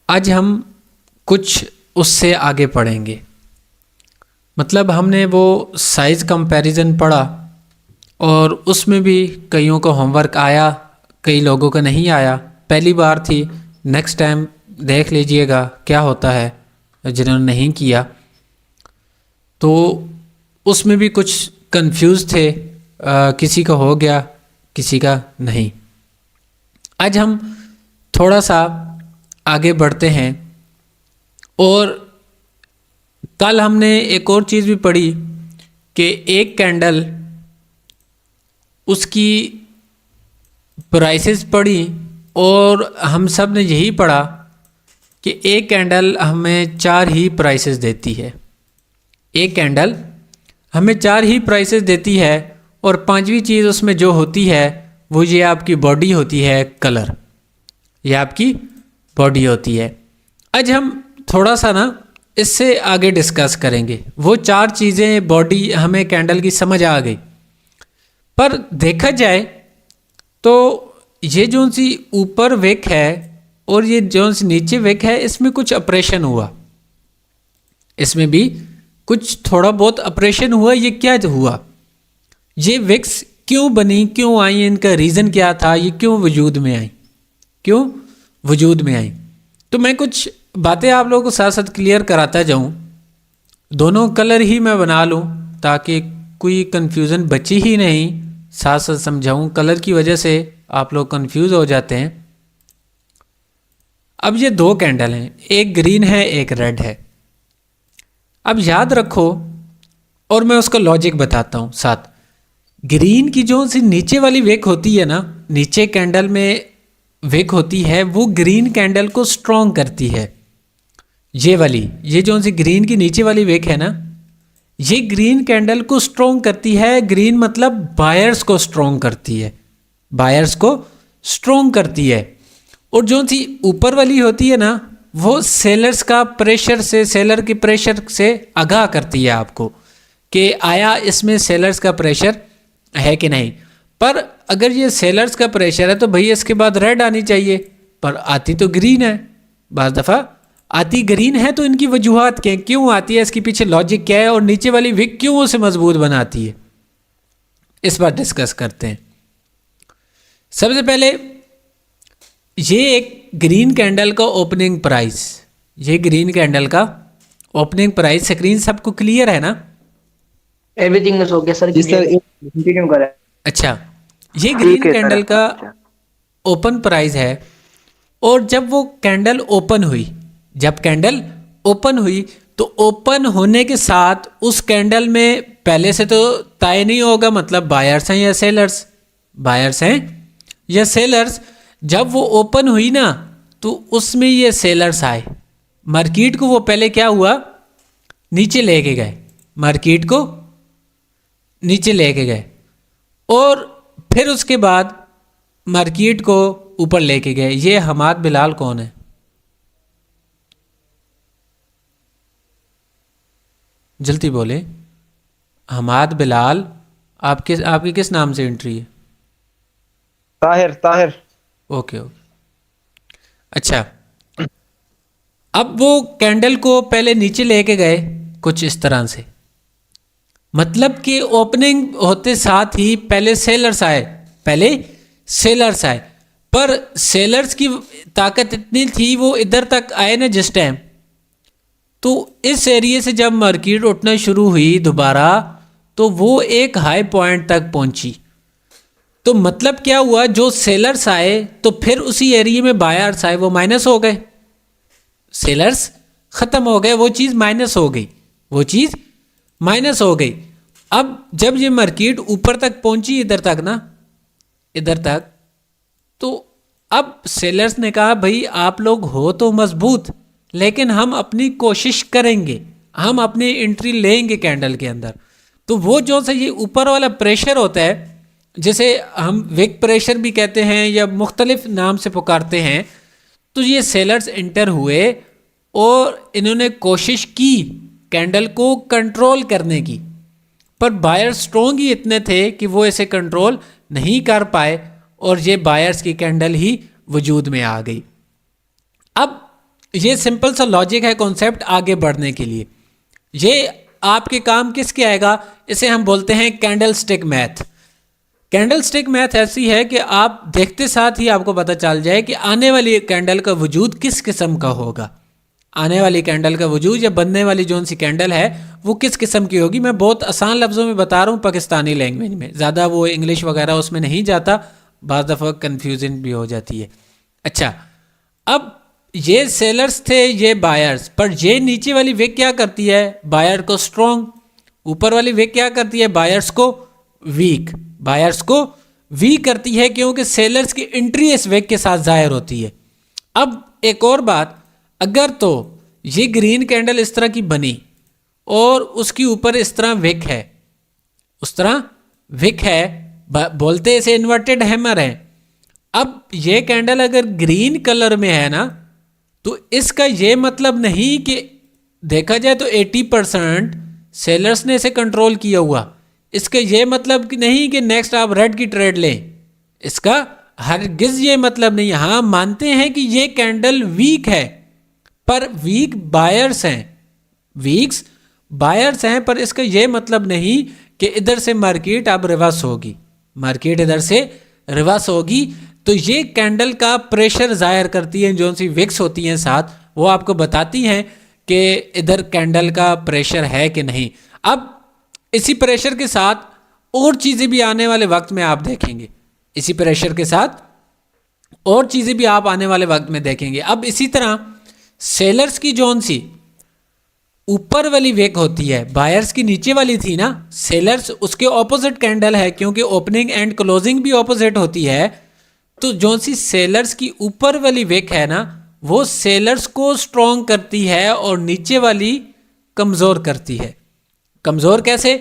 आज हम कुछ उससे आगे पढ़ेंगे। मतलब हमने वो साइज़ कंपैरिजन पढ़ा और उसमें भी कईयों को होमवर्क आया, कई लोगों का नहीं आया। पहली बार थी, नेक्स्ट टाइम देख लीजिएगा क्या होता है जिन्होंने नहीं किया। तो उसमें भी कुछ कंफ्यूज थे, किसी का हो गया किसी का नहीं। आज हम थोड़ा सा आगे बढ़ते हैं और कल हमने एक और चीज़ भी पढ़ी कि एक कैंडल, उसकी प्राइसेस पढ़ी और हम सब ने यही पढ़ा कि एक कैंडल हमें 4 ही प्राइसेस देती है। एक कैंडल हमें 4 ही प्राइसेस देती है और पांचवी चीज़ उसमें जो होती है वो ये आपकी बॉडी होती है, कलर, ये आपकी बॉडी होती है। आज हम थोड़ा सा ना इससे आगे डिस्कस करेंगे। वो 4 चीज़ें बॉडी हमें कैंडल की समझ आ गई, पर देखा जाए तो ये जो सी ऊपर विक है और ये जो सी नीचे विक है, इसमें कुछ ऑपरेशन हुआ, इसमें भी कुछ थोड़ा बहुत ऑपरेशन हुआ। ये क्या हुआ, ये विक्स क्यों बनी, क्यों आई, इनका रीज़न क्या था, ये क्यों वजूद में आई, क्यों वजूद में आई। तो मैं कुछ बातें आप लोगों को साथ साथ क्लियर कराता जाऊं, दोनों कलर ही मैं बना लूं ताकि कोई कन्फ्यूज़न बची ही नहीं। साथ साथ समझाऊं, कलर की वजह से आप लोग कंफ्यूज हो जाते हैं। अब ये 2 कैंडल हैं, एक ग्रीन है एक रेड है। अब याद रखो और मैं उसका लॉजिक बताता हूँ साथ। ग्रीन की जो सी नीचे वाली विक होती है ना, नीचे कैंडल में विक होती है, वो ग्रीन कैंडल को स्ट्रॉन्ग करती है। ये वाली, ये जो सी ग्रीन की नीचे वाली विक है ना, ये ग्रीन कैंडल को स्ट्रॉन्ग करती है। ग्रीन मतलब बायर्स को स्ट्रॉन्ग करती है, बायर्स को स्ट्रॉन्ग करती है। और जो सी ऊपर वाली होती है ना, वो सेलर्स का प्रेशर से, सेलर के प्रेशर से आगाह करती है आपको कि आया इसमें सेलर्स का प्रेशर है कि नहीं। पर अगर ये सेलर्स का प्रेशर है तो भैया इसके बाद रेड आनी चाहिए, पर आती तो ग्रीन है। बाज़ दफ़ा आती ग्रीन है, तो इनकी वजूहात क्या, क्यों आती है, इसके पीछे लॉजिक क्या है और नीचे वाली विक क्यों उसे मजबूत बनाती है, इस बार डिस्कस करते हैं। सबसे पहले ये एक ग्रीन कैंडल का ओपनिंग प्राइस, ये ग्रीन कैंडल का ओपनिंग प्राइस, स्क्रीन सबको क्लियर है ना? Everything is okay sir. जी सर, कंटिन्यू करें। अच्छा, ये ग्रीन कैंडल का ओपन प्राइस है। और जब वो कैंडल ओपन हुई, जब कैंडल ओपन हुई तो ओपन होने के साथ उस कैंडल में पहले से तो तय नहीं होगा, मतलब बायर्स हैं या सेलर्स, बायर्स हैं या सेलर्स। जब वो ओपन हुई ना तो उसमें ये सेलर्स आए, मार्केट को वो पहले क्या हुआ, नीचे लेके गए, मार्केट को नीचे लेके गए और फिर उसके बाद मार्केट को ऊपर लेके गए। ये हमाद बिलाल कौन है? जल्दी बोले। हमाद बिलाल आपकी किस नाम से एंट्री है? ताहिर। ताहिर। ओके ओके, अच्छा। अब वो कैंडल को पहले नीचे लेके गए कुछ इस तरह से, मतलब कि ओपनिंग होते साथ ही पहले सेलर्स आए, पहले सेलर्स आए। पर सेलर्स की ताकत इतनी थी, वो इधर तक आए ना जिस टाइम, तो इस एरिया से जब मार्केट उठना शुरू हुई दोबारा, तो वो एक हाई पॉइंट तक पहुंची। तो मतलब क्या हुआ, जो सेलर्स आए तो फिर उसी एरिया में बायर्स आए, वो माइनस हो गए, सेलर्स खत्म हो गए, वो चीज़ माइनस हो गई, वो चीज़ माइनस हो गई। अब जब ये मार्केट ऊपर तक पहुंची, इधर तक ना, इधर तक, तो अब सेलर्स ने कहा भाई आप लोग हो तो मजबूत, लेकिन हम अपनी कोशिश करेंगे, हम अपनी एंट्री लेंगे कैंडल के अंदर। तो वो जो सा ये ऊपर वाला प्रेशर होता है, जिसे हम विक प्रेशर भी कहते हैं या मुख्तलिफ नाम से पुकारते हैं, तो ये सेलर्स एंटर हुए और इन्होंने कोशिश की कैंडल को कंट्रोल करने की, पर बायर स्ट्रॉन्ग ही इतने थे कि वो इसे कंट्रोल नहीं कर पाए और ये बायर्स की कैंडल ही वजूद में आ गई। अब ये सिंपल सा लॉजिक है कॉन्सेप्ट आगे बढ़ने के लिए। ये आपके काम किसके आएगा, इसे हम बोलते हैं candle stick math. Candle stick math ऐसी है कि आप देखते साथ ही आपको पता चल जाए कि आने वाली कैंडल का वजूद किस किस्म का होगा, आने वाली कैंडल का वजूद या बनने वाली जो सी कैंडल है वो किस किस्म की होगी। मैं बहुत आसान लफ्ज़ों में बता रहा हूँ पाकिस्तानी लैंग्वेज में, ज़्यादा वो इंग्लिश वगैरह उसमें नहीं जाता, बाज़ दफ़ा कन्फ्यूजन भी हो जाती है। अच्छा, अब ये सेलर्स थे, ये बायर्स, पर ये नीचे वाली विक क्या करती है, बायर को स्ट्रॉन्ग, ऊपर वाली विक क्या करती है, बायर्स को वीक, बायर्स को वीक करती है क्योंकि सेलर्स की एंट्री इस विक के साथ जाहिर होती है। अब एक और बात, अगर तो ये ग्रीन कैंडल इस तरह की बनी और उसके ऊपर इस तरह विक है, उस तरह विक है, बोलते इसे इन्वर्टेड हैमर है। अब ये कैंडल अगर ग्रीन कलर में है ना, तो इसका ये मतलब नहीं कि देखा जाए तो 80% सेलर्स ने इसे कंट्रोल किया हुआ, इसका ये मतलब कि नहीं कि नेक्स्ट आप रेड की ट्रेड लें, इसका हरगिज ये मतलब नहीं। हाँ, मानते हैं कि ये कैंडल वीक है, पर वीक बायर्स हैं, वीक्स बायर्स हैं, पर इसका ये मतलब नहीं कि इधर से मार्केट अब रिवर्स होगी, मार्केट इधर से रिवर्स होगी। तो ये कैंडल का प्रेशर जाहिर करती है, जो सी विक्स होती हैं साथ, वो आपको बताती हैं कि इधर कैंडल का प्रेशर है कि नहीं। अब इसी प्रेशर के साथ और चीज़ें भी आने वाले वक्त में आप देखेंगे, इसी प्रेशर के साथ और चीज़ें भी आप आने वाले वक्त में देखेंगे। अब इसी तरह सेलर्स की जोन सी ऊपर वाली विक होती है, बायर्स की नीचे वाली थी ना, सेलर्स उसके ऑपोजिट कैंडल है, क्योंकि ओपनिंग एंड क्लोजिंग भी ऑपोजिट होती है। तो जो सी सेलर्स की ऊपर वाली विक है ना, वो सेलर्स को स्ट्रॉन्ग करती है और नीचे वाली कमज़ोर करती है। कमज़ोर कैसे,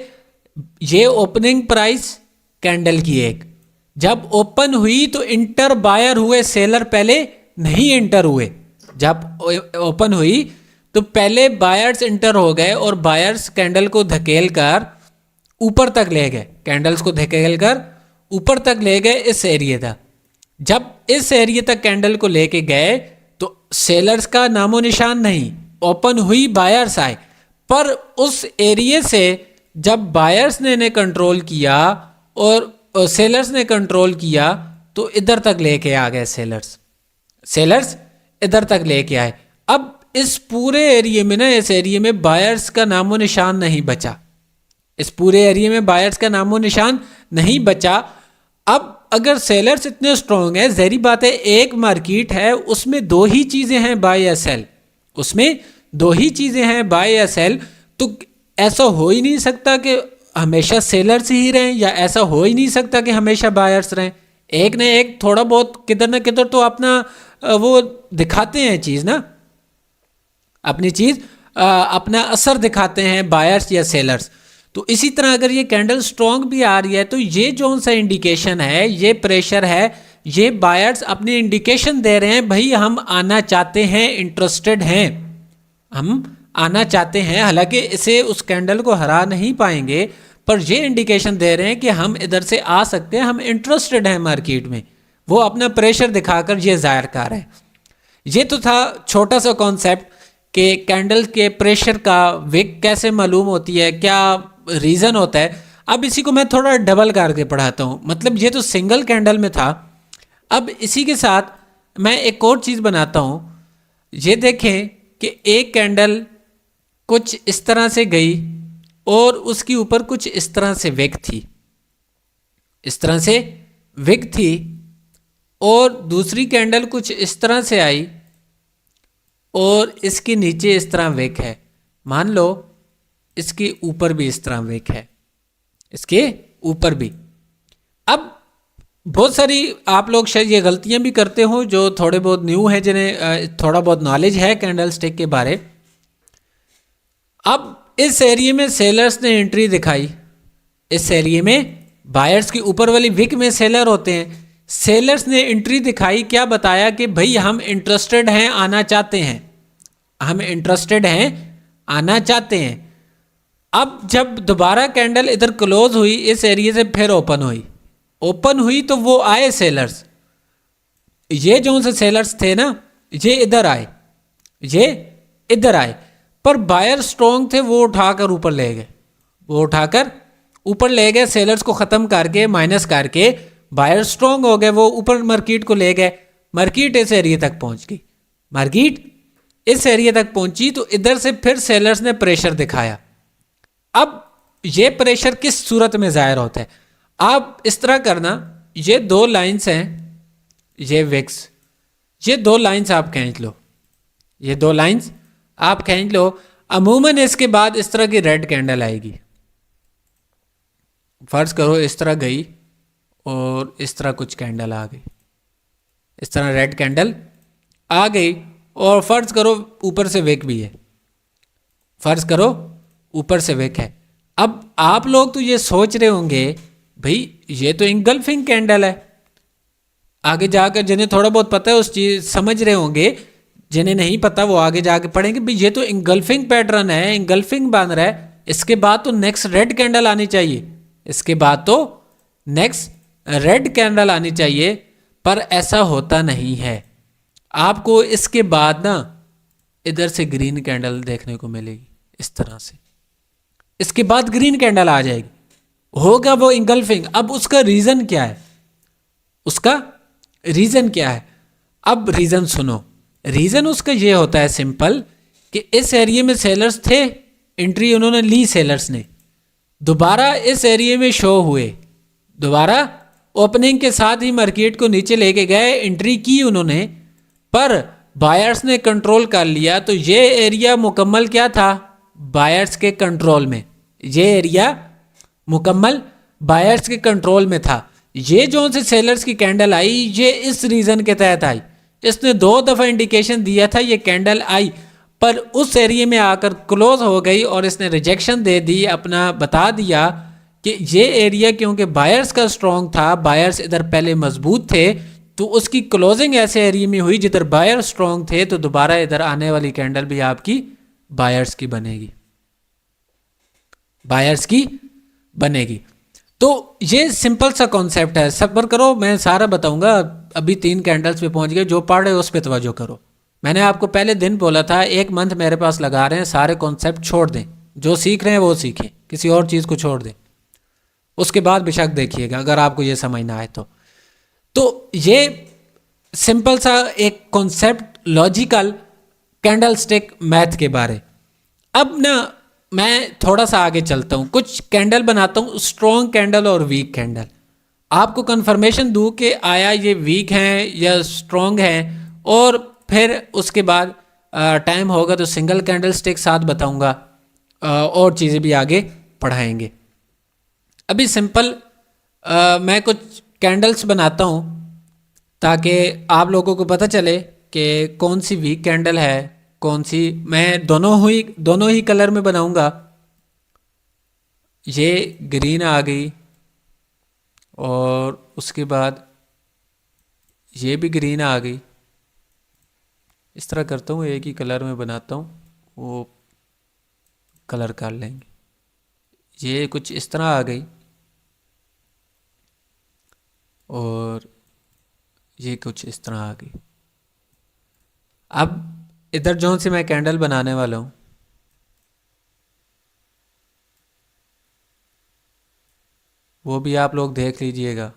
ये ओपनिंग प्राइस कैंडल की एक जब ओपन हुई तो इंटर बायर हुए, सेलर पहले नहीं इंटर हुए। जब ओपन हुई तो पहले बायर्स इंटर हो गए और बायर्स कैंडल को धकेल कर ऊपर तक ले गए, कैंडल्स को धकेल कर ऊपर तक ले गए इस एरिया तक। जब इस एरिया तक कैंडल को लेके गए तो सेलर्स का नामो निशान नहीं, ओपन हुई बायर्स आए, पर उस एरिया से जब बायर्स ने इन्हें कंट्रोल किया और सेलर्स ने कंट्रोल किया तो इधर तक लेके आ गए, सेलर्स इधर तक लेके आए। अब इस पूरे एरिया में ना, इस एरिया में बायर्स का नामो निशान नहीं बचा, इस पूरे एरिया में बायर्स का नामो निशान नहीं बचा। अब अगर सेलर्स इतने स्ट्रॉन्ग है, जहरी बात है, एक मार्केट है उसमें दो ही चीज़ें हैं, बाय या सेल, उसमें दो ही चीज़ें हैं, बाय या सेल। तो ऐसा हो ही नहीं सकता कि हमेशा सेलर्स ही रहें, या ऐसा हो ही नहीं सकता कि हमेशा बायर्स रहें। एक न एक थोड़ा बहुत किधर ना किधर तो अपना वो दिखाते हैं चीज़ ना, अपनी चीज़ अपना असर दिखाते हैं बायर्स या सेलर्स। तो इसी तरह अगर ये कैंडल स्ट्रॉन्ग भी आ रही है तो ये जो सा इंडिकेशन है, ये प्रेशर है, ये बायर्स अपनी इंडिकेशन दे रहे हैं, भाई हम आना चाहते हैं, इंटरेस्टेड हैं, हम आना चाहते हैं। हालांकि इसे उस कैंडल को हरा नहीं पाएंगे, पर ये इंडिकेशन दे रहे हैं कि हम इधर से आ सकते हैं, हम इंटरेस्टेड हैं मार्केट में। वो अपना प्रेशर दिखाकर ये जाहिर कर रहे हैं। ये तो था छोटा सा कॉन्सेप्ट कि कैंडल के प्रेशर का विक कैसे मालूम होती है, क्या रीज़न होता है। अब इसी को मैं थोड़ा डबल करके पढ़ाता हूँ, मतलब ये तो सिंगल कैंडल में था, अब इसी के साथ मैं एक और चीज़ बनाता हूँ। ये देखें कि एक कैंडल कुछ इस तरह से गई और उसके ऊपर कुछ इस तरह से विक थी, इस तरह से विक थी, और दूसरी कैंडल कुछ इस तरह से आई और इसके नीचे इस तरह विक है। मान लो इसके ऊपर भी इस तरह विक है, इसके ऊपर भी। अब बहुत सारी आप लोग शायद ये गलतियां भी करते हो जो थोड़े बहुत न्यू हैं, जिन्हें थोड़ा बहुत नॉलेज है कैंडल स्टिक के बारे। अब इस एरिया में सेलर्स ने एंट्री दिखाई, इस एरिया में बायर्स की ऊपर वाली विक में सेलर होते हैं, सेलर्स ने एंट्री दिखाई, क्या बताया कि भाई हम इंटरेस्टेड हैं, आना चाहते हैं, हम इंटरेस्टेड हैं, आना चाहते हैं। अब जब दोबारा कैंडल इधर क्लोज हुई, इस एरिया से फिर ओपन हुई तो वो आए सेलर्स, ये जो से सेलर्स थे ना, ये इधर आए, ये इधर आए, पर बायर स्ट्रॉन्ग थे, वो उठाकर ऊपर ले गए, वो उठाकर ऊपर ले गए, सेलर्स को ख़त्म करके माइनस करके बायर स्ट्रॉन्ग हो गए, वो ऊपर मार्केट को ले गए। मार्केट इस एरिया तक पहुंच गई, मार्केट इस एरिया तक पहुंची, तो इधर से फिर सेलर्स ने प्रेशर दिखाया। अब ये प्रेशर किस सूरत में जाहिर होता है, आप इस तरह करना, ये दो लाइंस हैं, ये विक्स, ये दो लाइंस आप खींच लो, ये दो लाइंस आप खींच लो। अमूमन इसके बाद इस तरह की रेड कैंडल आएगी, फर्ज करो इस तरह गई और इस तरह कुछ कैंडल आ गई, इस तरह रेड कैंडल आ गई, और फर्ज करो ऊपर से विक भी है, फर्ज करो ऊपर से विक है। अब आप लोग तो ये सोच रहे होंगे भाई ये तो इंगल्फिंग कैंडल है, आगे जाकर जिन्हें थोड़ा बहुत पता है उस चीज समझ रहे होंगे, जिन्हें नहीं पता वो आगे जाके पढ़ेंगे भाई ये तो इंगल्फिंग पैटर्न है, इंगल्फिंग बन रहा है, इसके बाद तो नेक्स्ट रेड कैंडल आनी चाहिए, इसके बाद तो नेक्स्ट रेड कैंडल आनी चाहिए, पर ऐसा होता नहीं है। आपको इसके बाद ना इधर से ग्रीन कैंडल देखने को मिलेगी इस तरह से, इसके बाद ग्रीन कैंडल आ जाएगी, होगा वो इंगल्फिंग। अब उसका रीजन क्या है, उसका रीजन क्या है, अब रीजन सुनो। रीजन उसका ये होता है सिंपल, कि इस एरिया में सेलर्स थे, एंट्री उन्होंने ली सेलर्स ने, दोबारा इस एरिया में शो हुए, दोबारा ओपनिंग के साथ ही मार्केट को नीचे लेके गए, एंट्री की उन्होंने, पर बायर्स ने कंट्रोल कर लिया, तो ये एरिया मुकम्मल क्या था, बायर्स के कंट्रोल में, ये एरिया मुकम्मल बायर्स के कंट्रोल में था। ये जो से सेलर्स की कैंडल आई, ये इस रीजन के तहत आई, इसने दो दफ़ा इंडिकेशन दिया था ये कैंडल आई, पर उस एरिया में आकर क्लोज हो गई और इसने रिजेक्शन दे दी, अपना बता दिया कि ये एरिया क्योंकि बायर्स का स्ट्रॉन्ग था, बायर्स इधर पहले मजबूत थे, तो उसकी क्लोजिंग ऐसे एरिया में हुई जिधर बायर स्ट्रॉन्ग थे, तो दोबारा इधर आने वाली कैंडल भी आपकी बायर्स की बनेगी, बायर्स की बनेगी। तो ये सिंपल सा कॉन्सेप्ट है, सब्र करो मैं सारा बताऊंगा, अभी 3 कैंडल्स पे पहुंच गए, जो पढ़ रहे हो उस पर तवज्जो करो। मैंने आपको पहले दिन बोला था 1 मंथ मेरे पास लगा रहे हैं, सारे कॉन्सेप्ट छोड़ दें, जो सीख रहे हैं वो सीखें, किसी और चीज़ को छोड़ दें, उसके बाद बेशक देखिएगा अगर आपको ये समझ ना आए तो ये सिंपल सा एक concept logical candle stick math के बारे। अब ना मैं थोड़ा सा आगे चलता हूँ, कुछ कैंडल बनाता हूँ, स्ट्रॉन्ग कैंडल और वीक कैंडल, आपको कंफर्मेशन दूँ कि आया ये वीक हैं या स्ट्रॉन्ग हैं, और फिर उसके बाद टाइम होगा तो सिंगल कैंडल स्टिक साथ बताऊँगा, और चीज़ें भी आगे पढ़ाएंगे। अभी सिंपल मैं कुछ कैंडल्स बनाता हूँ ताकि आप लोगों को पता चले कि कौन सी वीक कैंडल है, कौन सी, मैं दोनों ही कलर में बनाऊंगा। ये ग्रीन आ गई और उसके बाद ये भी ग्रीन आ गई, इस तरह करता हूँ, एक ही कलर में बनाता हूँ, वो कलर कर लेंगे। ये कुछ इस तरह आ गई और ये कुछ इस तरह आ गई। अब इधर जो से मैं कैंडल बनाने वाला हूँ, वो भी आप लोग देख लीजिएगा।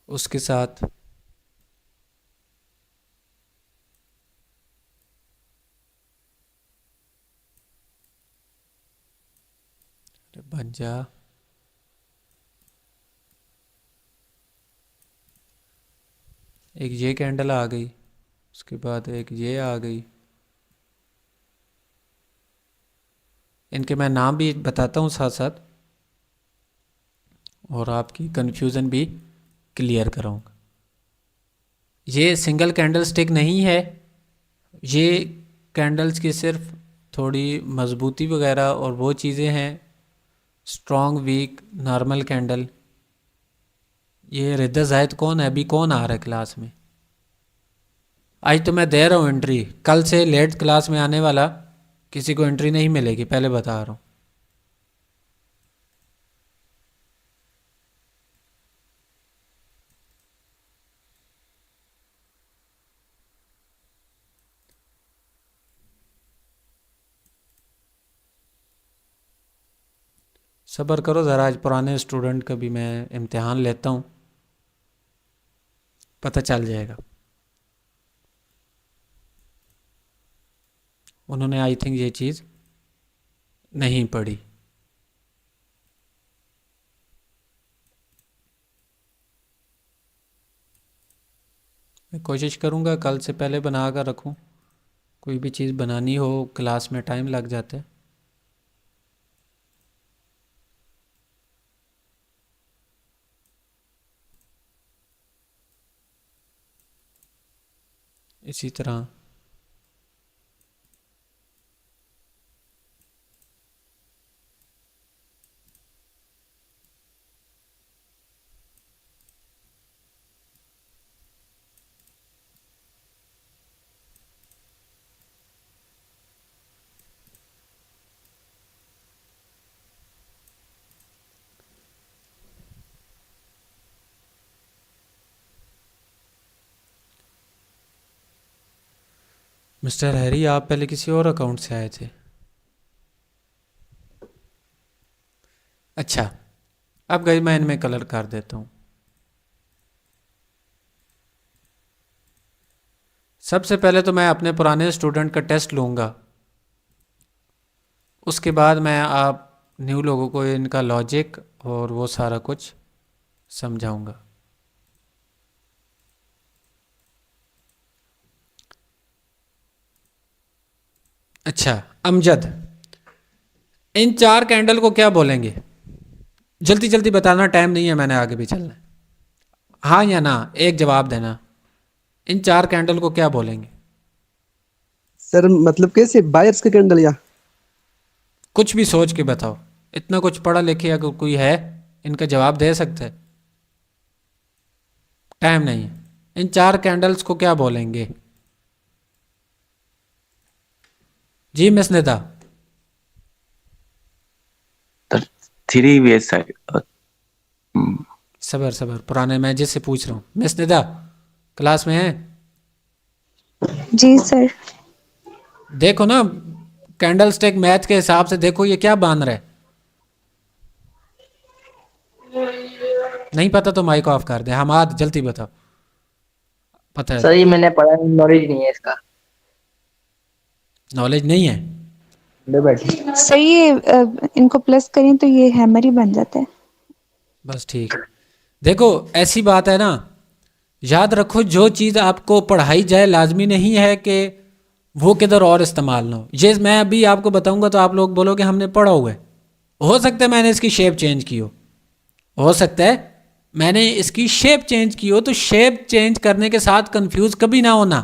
उसके साथ बन जा, एक ये कैंडल आ गई, उसके बाद एक ये आ गई। इनके मैं नाम भी बताता हूँ साथ साथ, और आपकी कन्फ्यूज़न भी क्लियर कराऊंगा। ये सिंगल कैंडल स्टिक नहीं है, ये कैंडल्स की सिर्फ थोड़ी मजबूती वगैरह और वो चीज़ें हैं, स्ट्रॉन्ग वीक नॉर्मल कैंडल। ये रिदा जायद कौन है, अभी कौन आ रहा है क्लास में, आज तो मैं दे रहा हूँ एंट्री, कल से लेट क्लास में आने वाला किसी को एंट्री नहीं मिलेगी, पहले बता रहा हूँ। सब्र करो ज़रा, आज पुराने स्टूडेंट का भी मैं इम्तिहान लेता हूँ, पता चल जाएगा। उन्होंने आई थिंक ये चीज़ नहीं पढ़ी। मैं कोशिश करूँगा कल से पहले बना कर रखूँ, कोई भी चीज़ बनानी हो क्लास में टाइम लग जाता है। इसी तरह मिस्टर हैरी, आप पहले किसी और अकाउंट से आए थे? अच्छा, अब गई मैं इनमें कलर कर देता हूँ। सबसे पहले तो मैं अपने पुराने स्टूडेंट का टेस्ट लूँगा, उसके बाद मैं आप न्यू लोगों को इनका लॉजिक और वो सारा कुछ समझाऊँगा। अच्छा अमजद, इन 4 कैंडल को क्या बोलेंगे? जल्दी जल्दी बताना, टाइम नहीं है, मैंने आगे भी चलना है। हाँ या ना एक जवाब देना, इन 4 कैंडल को क्या बोलेंगे? सर मतलब कैसे, बायर्स के कैंडल या? कुछ भी सोच के बताओ, इतना कुछ पढ़ा लिखे अगर कोई है इनका जवाब दे सकता है। टाइम नहीं है। इन 4 कैंडल्स को क्या बोलेंगे? जी miss Nida. Three way side. सबर सबर, पुराने मैं जिससे पूछ रहा हूँ। मिस निदा क्लास में है? जी सर। देखो ना, कैंडल स्टिक मैथ के हिसाब से देखो ये क्या बांध रहा है। नहीं पता तो माइक ऑफ कर दे। हमाद जल्दी बताओ, पता है? सर ये मैंने पढ़ा, नॉलेज नहीं है इसका। नॉलेज नहीं है? ले बैठे। सर ये इनको प्लस करें तो ये हैमर ही बन जाता है। बस ठीक है। देखो ऐसी बात है ना, याद रखो जो चीज़ आपको पढ़ाई जाए लाजमी नहीं है कि वो किधर और इस्तेमाल ना हो। ये मैं अभी आपको बताऊंगा तो आप लोग बोलोगे हमने पढ़ा हुआ है। हो सकता है मैंने इसकी शेप चेंज की हो सकता है मैंने इसकी शेप चेंज की हो, तो शेप चेंज करने के साथ कंफ्यूज कभी ना होना।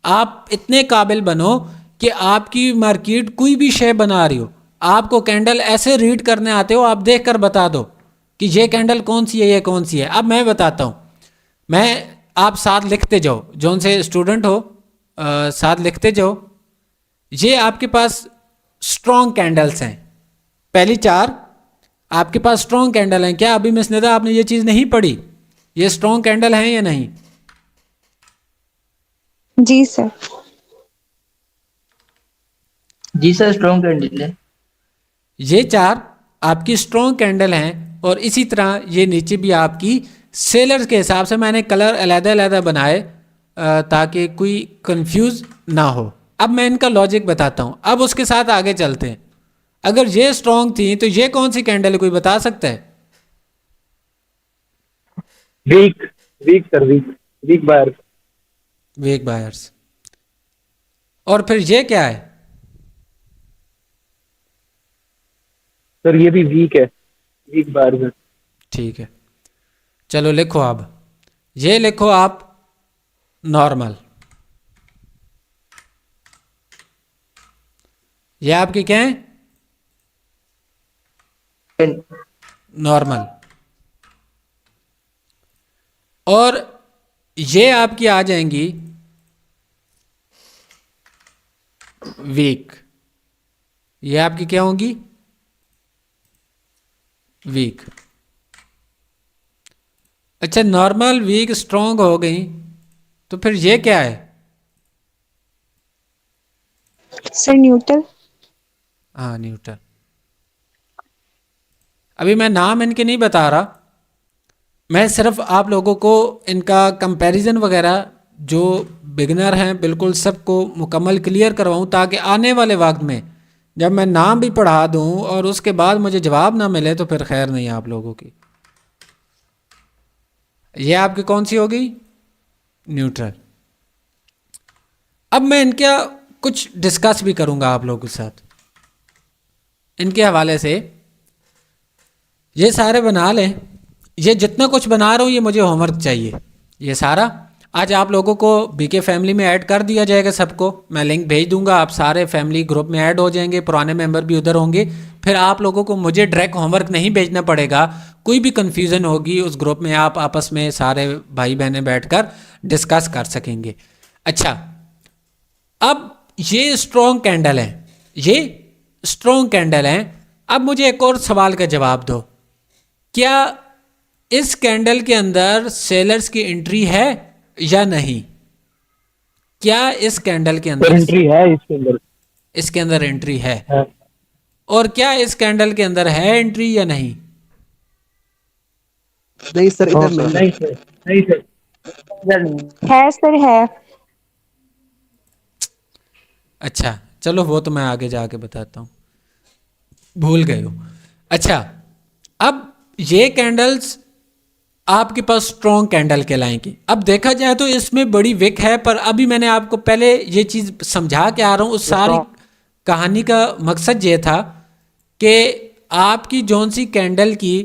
आप इतने काबिल बनो कि आपकी मार्केट कोई भी शेप बना रही हो, आपको कैंडल ऐसे रीड करने आते हो, आप देख कर बता दो कि ये कैंडल कौन सी है, ये कौन सी है। अब मैं बताता हूँ, आप साथ लिखते जाओ, जो से स्टूडेंट हो साथ लिखते जाओ। ये आपके पास स्ट्रॉन्ग कैंडल्स हैं, पहली 4 आपके पास स्ट्रॉन्ग कैंडल हैं। क्या अभी मिस निदा आपने ये चीज़ नहीं पढ़ी? ये स्ट्रॉन्ग कैंडल हैं या नहीं? जी सर। जी सर, स्ट्रॉन्ग कैंडल है। ये 4 आपकी स्ट्रॉन्ग कैंडल हैं, और इसी तरह ये नीचे भी आपकी सेलर्स के हिसाब से मैंने कलर अलग-अलग बनाए ताकि कोई कंफ्यूज ना हो। अब मैं इनका लॉजिक बताता हूँ, अब उसके साथ आगे चलते हैं। अगर ये स्ट्रॉन्ग थी तो ये कौन सी कैंडल है, कोई बता सकता है? Weak weak sir, weak buyer. Weak buyers. और फिर ये क्या है? सर ये भी वीक है, वीक बायर है। ठीक है, चलो लिखो। अब ये लिखो आप नॉर्मल। ये आपकी क्या है? नॉर्मल। और ये आपकी आ जाएंगी वीक, ये आपकी क्या होगी? वीक। अच्छा, नॉर्मल, वीक, स्ट्रॉन्ग हो गई, तो फिर ये क्या है? Sir neutral. हाँ, न्यूट्रल। अभी मैं नाम इनके नहीं बता रहा, मैं सिर्फ आप लोगों को इनका कंपैरिजन वगैरह जो बिगनर हैं बिल्कुल सबको मुकम्मल क्लियर करवाऊं, ताकि आने वाले वक्त में जब मैं नाम भी पढ़ा दूं और उसके बाद मुझे जवाब ना मिले तो फिर खैर नहीं आप लोगों की। ये आपकी कौन सी होगी? न्यूट्रल। अब मैं इनका कुछ डिस्कस भी करूंगा आप लोगों के साथ इनके हवाले से। ये सारे बना लें, ये जितना कुछ बना रहा हूँ ये मुझे होमवर्क चाहिए। ये सारा आज आप लोगों को बीके फैमिली में ऐड कर दिया जाएगा सबको, मैं लिंक भेज दूंगा, आप सारे फैमिली ग्रुप में ऐड हो जाएंगे, पुराने मेंबर भी उधर होंगे। फिर आप लोगों को मुझे डायरेक्ट होमवर्क नहीं भेजना पड़ेगा, कोई भी कन्फ्यूज़न होगी उस ग्रुप में आप आपस में सारे भाई बहनें बैठकर डिस्कस कर सकेंगे। अच्छा, अब ये स्ट्रॉन्ग कैंडल है, ये स्ट्रॉन्ग कैंडल है। अब मुझे एक और सवाल का जवाब दो, क्या इस कैंडल के अंदर सेलर्स की एंट्री है या नहीं? क्या इस कैंडल के अंदर एंट्री है इसके अंदर एंट्री है? है। और क्या इस कैंडल के अंदर है एंट्री या नहीं? नहीं सर, इधर नहीं। नहीं सर, नहीं सर। इधर नहीं। है सर, है। अच्छा चलो, वो तो मैं आगे जाके बताता हूँ, भूल गए हो। अच्छा, अब ये कैंडल्स आपके पास स्ट्रॉन्ग कैंडल कहलाएंगी। अब देखा जाए तो इसमें बड़ी विक है, पर अभी मैंने आपको पहले ये चीज़ समझा के आ रहा हूँ। उस सारी कहानी का मकसद ये था कि आपकी जौन सी कैंडल की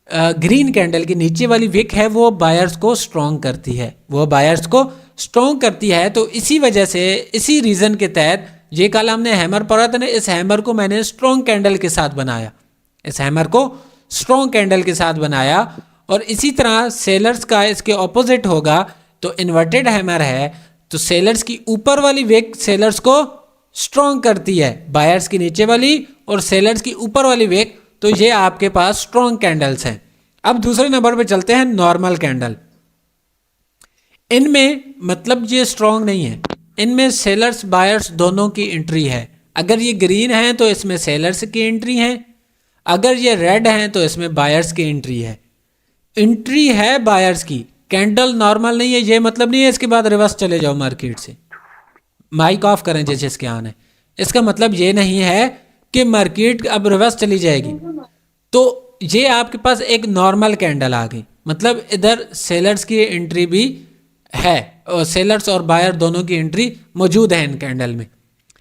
ग्रीन कैंडल की नीचे वाली विक है वो बायर्स को स्ट्रॉन्ग करती है, वो बायर्स को स्ट्रॉन्ग करती है। तो इसी वजह से, इसी रीज़न के तहत ये कल हमने हैमर पढ़ा था ना, इस हैमर को मैंने स्ट्रॉन्ग कैंडल के साथ बनाया, इस हैमर को स्ट्रॉन्ग कैंडल के साथ बनाया। और इसी तरह सेलर्स का इसके ऑपोजिट होगा, तो इन्वर्टेड हैमर है तो सेलर्स की ऊपर वाली विक सेलर्स को स्ट्रॉन्ग करती है, बायर्स की नीचे वाली और सेलर्स की ऊपर वाली विक। तो ये आपके पास स्ट्रॉन्ग कैंडल्स हैं। अब दूसरे नंबर पे चलते हैं, नॉर्मल कैंडल। इनमें मतलब ये स्ट्रॉन्ग नहीं है, इनमें सेलर्स बायर्स दोनों की एंट्री है। अगर ये ग्रीन है तो इसमें सेलर्स की एंट्री है, अगर ये रेड है तो इसमें बायर्स की एंट्री है। एंट्री है बायर्स की, कैंडल नॉर्मल नहीं है, ये मतलब नहीं है इसके बाद रिवर्स चले जाओ मार्केट से। माइक ऑफ करें जैसे इसके आने, इसका मतलब ये नहीं है कि मार्केट अब रिवर्स चली जाएगी। तो ये आपके पास एक नॉर्मल कैंडल आ गई, मतलब इधर सेलर्स की एंट्री भी है और सेलर्स और बायर दोनों की एंट्री मौजूद है इन कैंडल में।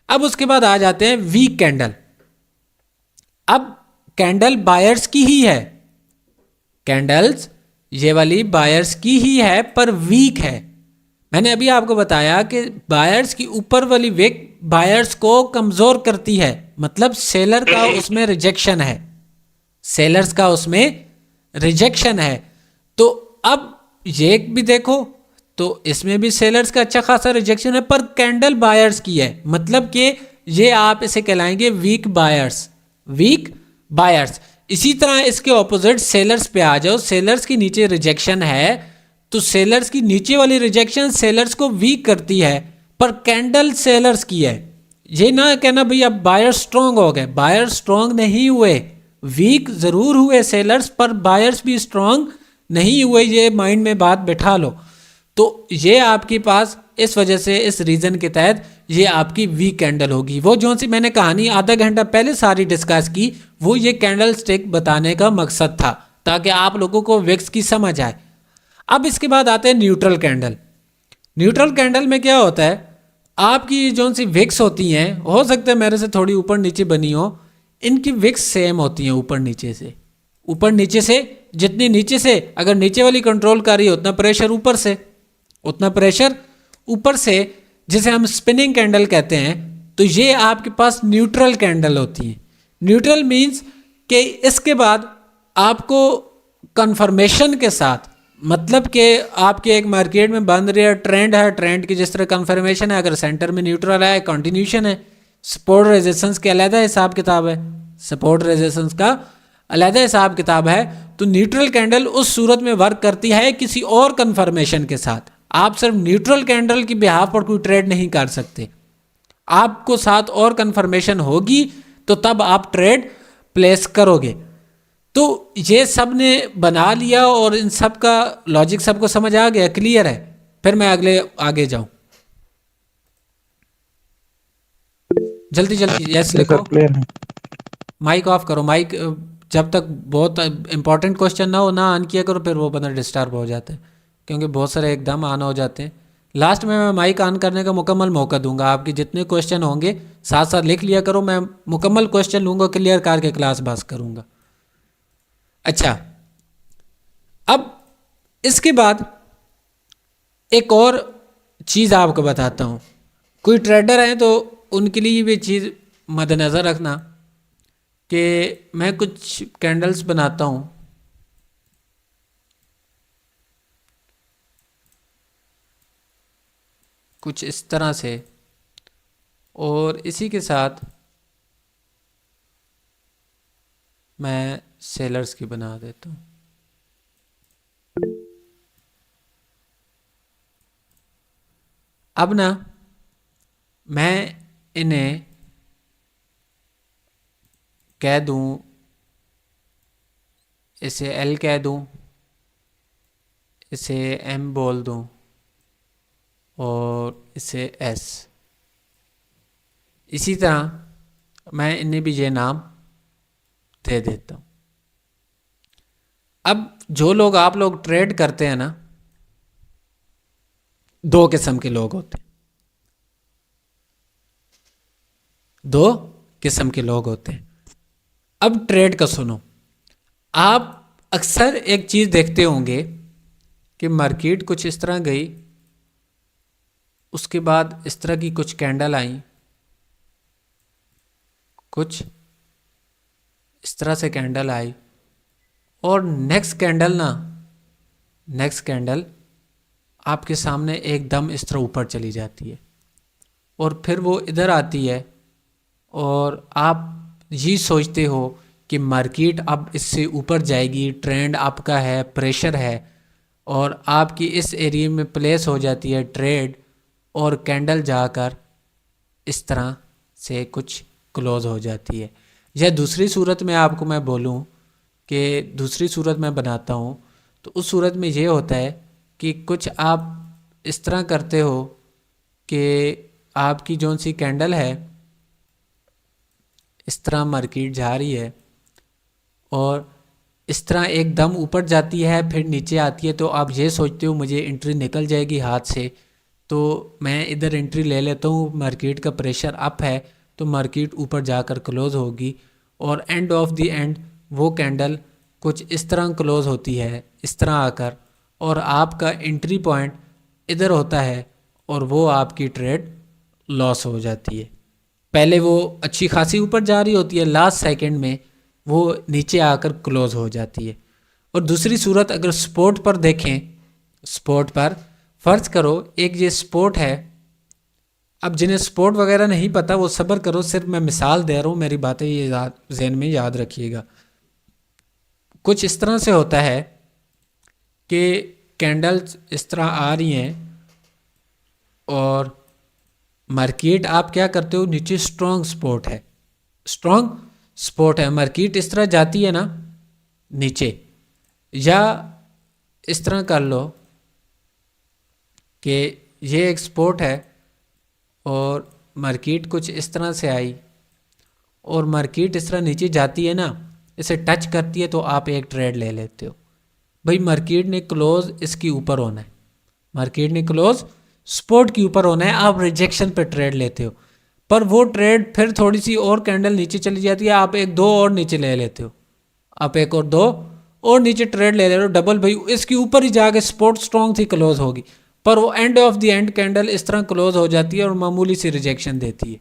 अब उसके बाद आ जाते हैं वीक कैंडल। अब कैंडल बायर्स की ही है, कैंडल्स ये वाली बायर्स की ही है पर वीक है। मैंने अभी आपको बताया कि बायर्स की ऊपर वाली विक बायर्स को कमजोर करती है, मतलब सेलर का उसमें रिजेक्शन है, सेलर्स का उसमें रिजेक्शन है। तो अब ये भी देखो तो इसमें भी सेलर्स का अच्छा खासा रिजेक्शन है, पर कैंडल बायर्स की है, मतलब कि ये आप इसे कहलाएंगे वीक बायर्स, वीक बायर्स। इसी तरह इसके ऑपोजिट सेलर्स पे आ जाओ, सेलर्स की नीचे रिजेक्शन है तो सेलर्स की नीचे वाली रिजेक्शन सेलर्स को वीक करती है, पर कैंडल सेलर्स की है। ये ना कहना भाई अब बायर्स स्ट्रॉन्ग हो गए, बायर्स स्ट्रॉन्ग नहीं हुए, वीक जरूर हुए सेलर्स पर बायर्स भी स्ट्रॉन्ग नहीं हुए, ये माइंड में बात बैठा लो। तो ये आपके पास इस वजह से, इस रीज़न के तहत ये आपकी वीक कैंडल होगी। वो जो सी मैंने कहानी आधा घंटा पहले सारी डिस्कस की, वो ये कैंडल स्टिक बताने का मकसद था ताकि आप लोगों को विक्स की समझ आए। अब इसके बाद आते हैं न्यूट्रल कैंडल। न्यूट्रल कैंडल में क्या होता है, आपकी जो सी विक्स होती हैं, हो सकता है मेरे से थोड़ी ऊपर नीचे बनी हो, इनकी विक्स सेम होती हैं ऊपर नीचे से, ऊपर नीचे से जितनी नीचे से अगर नीचे वाली कंट्रोल कर रही है उतना प्रेशर ऊपर से, उतना प्रेशर ऊपर से, जिसे हम स्पिनिंग कैंडल कहते हैं। तो ये आपके पास न्यूट्रल कैंडल होती है। न्यूट्रल मीन्स कि इसके बाद आपको कंफर्मेशन के साथ, मतलब कि आपके एक मार्केट में बन रही है, ट्रेंड है, ट्रेंड की जिस तरह कंफर्मेशन है, अगर सेंटर में न्यूट्रल है कंटिन्यूशन है, सपोर्ट रेजिस्टेंस के अलहदा हिसाब किताब है, सपोर्ट रेजिस्टेंस का अलहदा हिसाब किताब है। तो न्यूट्रल कैंडल उस सूरत में वर्क करती है किसी और कन्फर्मेशन के साथ। आप सिर्फ न्यूट्रल कैंडल की बिहाफ पर कोई ट्रेड नहीं कर सकते, आपको साथ और कन्फर्मेशन होगी तो तब आप ट्रेड प्लेस करोगे। तो ये सब ने बना लिया और इन सब का लॉजिक सबको समझ आ गया, क्लियर है। फिर मैं आगे जाऊं, जल्दी जल्दी यस लिखो। माइक ऑफ करो, माइक जब तक बहुत इंपॉर्टेंट क्वेश्चन ना हो ना ऑन किया करो, फिर वो बंदा डिस्टर्ब हो जाता है, क्योंकि बहुत सारे एकदम ऑन हो जाते हैं। लास्ट में मैं माइक ऑन करने का मुकम्मल मौका दूंगा, आपके जितने क्वेश्चन होंगे साथ साथ लिख लिया करो, मैं मुकम्मल क्वेश्चन लूँगा, क्लियर करके क्लास पास करूँगा। अच्छा, अब इसके बाद एक और चीज़ आपको बताता हूँ। कोई ट्रेडर हैं तो उनके लिए भी चीज़ मद्देनज़र रखना कि मैं कुछ कैंडल्स बनाता हूँ, कुछ इस तरह से, और इसी के साथ मैं सेलर्स की बना देता हूँ। अब ना मैं इन्हें कह दूँ, इसे एल कह दूँ, इसे एम बोल दूँ और इसे एस। इसी तरह मैं इन्हें भी ये नाम दे देता हूँ। अब जो लोग आप लोग ट्रेड करते हैं ना, दो किस्म के लोग होते हैं, दो किस्म के लोग होते हैं। अब ट्रेड का सुनो, आप अक्सर एक चीज़ देखते होंगे कि मार्केट कुछ इस तरह गई, उसके बाद इस तरह की कुछ कैंडल आई, कुछ इस तरह से कैंडल आई, और नेक्स्ट कैंडल आपके सामने एकदम इस तरह ऊपर चली जाती है, और फिर वो इधर आती है और आप ये सोचते हो कि मार्केट अब इससे ऊपर जाएगी, ट्रेंड आपका है, प्रेशर है, और आपकी इस एरिया में प्लेस हो जाती है ट्रेड, और कैंडल जाकर इस तरह से कुछ क्लोज हो जाती है। या दूसरी सूरत में आपको मैं बोलूं कि दूसरी सूरत मैं बनाता हूं, तो उस सूरत में ये होता है कि कुछ आप इस तरह करते हो कि आपकी जौन सी कैंडल है इस तरह मार्केट जा रही है और इस तरह एकदम ऊपर जाती है, फिर नीचे आती है, तो आप ये सोचते हो मुझे एंट्री निकल जाएगी हाथ से, तो मैं इधर एंट्री ले लेता हूँ, मार्केट का प्रेशर अप है तो मार्केट ऊपर जाकर क्लोज़ होगी, और एंड ऑफ द एंड वो कैंडल कुछ इस तरह क्लोज़ होती है, इस तरह आकर, और आपका एंट्री पॉइंट इधर होता है, और वो आपकी ट्रेड लॉस हो जाती है। पहले वो अच्छी खासी ऊपर जा रही होती है, लास्ट सेकंड में वो नीचे आकर क्लोज़ हो जाती है। और दूसरी सूरत अगर स्पॉट पर देखें, स्पॉट पर फ़र्ज़ करो एक ये स्पॉट है, अब जिन्हें स्पॉट वगैरह नहीं पता वो सब्र करो, सिर्फ मैं मिसाल दे रहा हूँ, मेरी बातें ये ज़हन में याद रखिएगा। कुछ इस तरह से होता है कि कैंडल्स इस तरह आ रही हैं और मार्केट आप क्या करते हो, नीचे स्ट्रॉन्ग स्पॉट है, स्ट्रॉन्ग स्पॉट है, मार्केट इस तरह जाती है ना नीचे, या इस तरह कर लो कि ये एक स्पॉट है और मार्केट कुछ इस तरह से आई और मार्केट इस तरह नीचे जाती है ना, इसे टच करती है तो आप एक ट्रेड ले लेते हो। भाई मार्केट ने क्लोज इसके ऊपर होना है, मार्केट ने क्लोज स्पॉट के ऊपर होना है, आप रिजेक्शन पे ट्रेड लेते हो, पर वो ट्रेड फिर थोड़ी सी और कैंडल नीचे चली जाती है, आप एक दो और नीचे ले लेते हो, आप एक और दो और नीचे ट्रेड ले हो डबल, भाई इसके ऊपर ही जाके स्पॉट स्ट्रॉन्ग थी, क्लोज होगी, पर वो end of the end candle इस तरह क्लोज हो जाती है और मामूली सी रिजेक्शन देती है,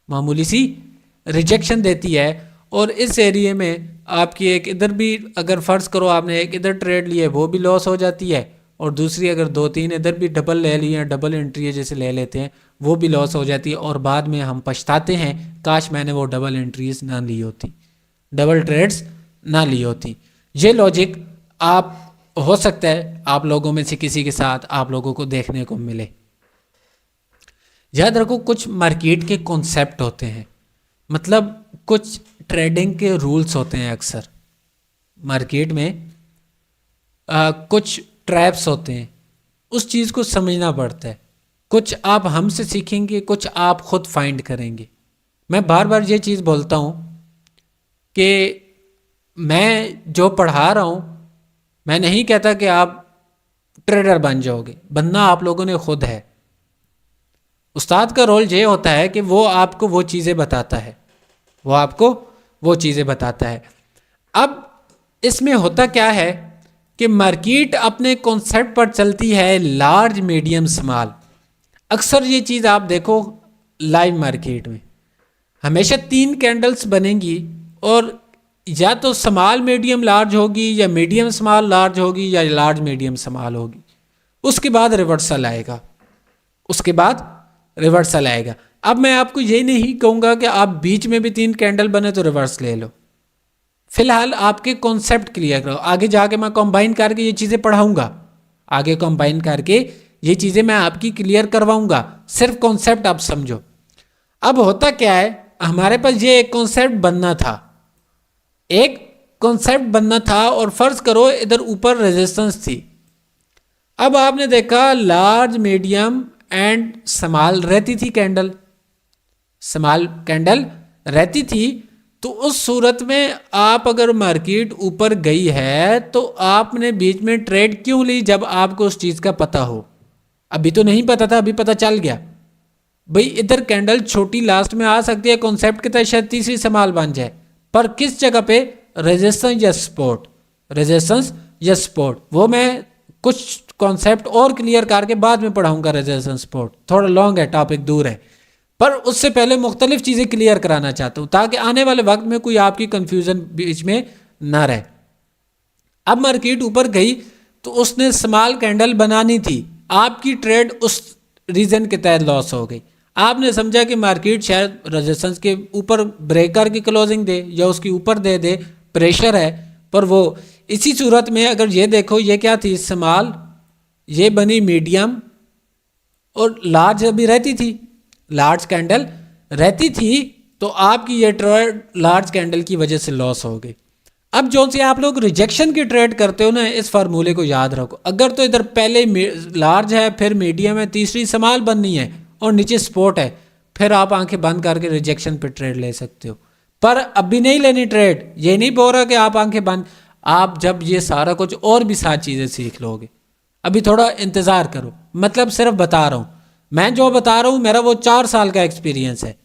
मामूली सी रिजेक्शन देती है। और इस एरिए में आपकी एक इधर भी अगर फ़र्ज़ करो आपने एक इधर ट्रेड ली है वो भी लॉस हो जाती है, और दूसरी अगर 2-3 इधर भी डबल ले ली या डबल एंट्री जैसे ले लेते हैं, वो भी लॉस हो जाती है और बाद में हम पछताते हैं काश मैंने वो डबल एंट्रीज ना ली होती, डबल ट्रेड्स ना ली होती। ये लॉजिक आप हो सकता है आप लोगों में से किसी के साथ आप लोगों को देखने को मिले। याद रखो कुछ मार्केट के कॉन्सेप्ट होते हैं, मतलब कुछ ट्रेडिंग के रूल्स होते हैं। अक्सर मार्केट में कुछ ट्रैप्स होते हैं, उस चीज़ को समझना पड़ता है। कुछ आप हमसे सीखेंगे, कुछ आप खुद फाइंड करेंगे। मैं बार बार ये चीज़ बोलता हूँ कि मैं जो पढ़ा रहा हूँ, मैं नहीं कहता कि आप ट्रेडर बन जाओगे, बनना आप लोगों ने खुद है। उस्ताद का रोल ये होता है कि वो आपको वो चीज़ें बताता है, वो आपको वो चीज़ें बताता है। अब इसमें होता क्या है कि मार्केट अपने कॉन्सेप्ट पर चलती है, लार्ज मीडियम स्मॉल। अक्सर ये चीज़ आप देखो लाइव मार्केट में हमेशा 3 कैंडल्स बनेंगी और या तो स्मॉल मीडियम लार्ज होगी या मीडियम स्मॉल लार्ज होगी या लार्ज मीडियम स्मॉल होगी। उसके बाद रिवर्सल आएगा, उसके बाद रिवर्सल आएगा। अब मैं आपको ये नहीं कहूँगा कि आप बीच में भी 3 कैंडल बने तो रिवर्स ले लो। फिलहाल आपके कॉन्सेप्ट क्लियर करो, आगे जाके मैं कंबाइन करके ये चीज़ें पढ़ाऊँगा, आगे कंबाइन करके ये चीज़ें मैं आपकी क्लियर करवाऊँगा। सिर्फ कॉन्सेप्ट आप समझो। अब होता क्या है, हमारे पास ये एक कॉन्सेप्ट बनना था, एक कॉन्सेप्ट बनना था और फर्ज करो इधर ऊपर रेजिस्टेंस थी। अब आपने देखा लार्ज मीडियम एंड स्मॉल रहती थी कैंडल, स्मॉल कैंडल रहती थी। तो उस सूरत में आप अगर मार्केट ऊपर गई है तो आपने बीच में ट्रेड क्यों ली जब आपको उस चीज़ का पता हो? अभी तो नहीं पता था, अभी पता चल गया भाई इधर कैंडल छोटी लास्ट में आ सकती है, कॉन्सेप्ट के तहत शायद तीसरी स्मॉल बन जाए, पर किस जगह पे? रेजिस्टेंस या सपोर्ट, रेजिस्टेंस या सपोर्ट। वो मैं कुछ कॉन्सेप्ट और क्लियर करके बाद में पढ़ाऊंगा। रेजिस्टेंस सपोर्ट थोड़ा लॉन्ग है, टॉपिक दूर है, पर उससे पहले मुख्तलिफ चीज़ें क्लियर कराना चाहता हूँ ताकि आने वाले वक्त में कोई आपकी कंफ्यूजन बीच में ना रहे। अब मार्केट ऊपर गई तो उसने स्मॉल कैंडल बनानी थी, आपकी ट्रेड उस रीजन के तहत लॉस हो गई। आपने समझा कि मार्केट शायद रेजिस्टेंस के ऊपर ब्रेकर की क्लोजिंग दे या उसके ऊपर दे दे, प्रेशर है, पर वो इसी सूरत में अगर ये देखो ये क्या थी? स्मॉल, ये बनी मीडियम और लार्ज अभी रहती थी, लार्ज कैंडल रहती थी, तो आपकी ये ट्रेड लार्ज कैंडल की वजह से लॉस हो गई। अब जो से आप लोग रिजेक्शन की ट्रेड करते हो ना, इस फार्मूले को याद रखो। अगर तो इधर पहले लार्ज है, फिर मीडियम है, तीसरी स्मॉल बननी है और नीचे सपोर्ट है, फिर आप आंखें बंद करके रिजेक्शन पे ट्रेड ले सकते हो। पर अभी नहीं लेनी ट्रेड, ये नहीं बोल रहा कि आप आंखें बंद, आप जब ये सारा कुछ और भी 7 चीज़ें सीख लोगे, अभी थोड़ा इंतज़ार करो। मतलब सिर्फ बता रहा हूँ, मैं जो बता रहा हूँ मेरा वो 4 साल का एक्सपीरियंस है,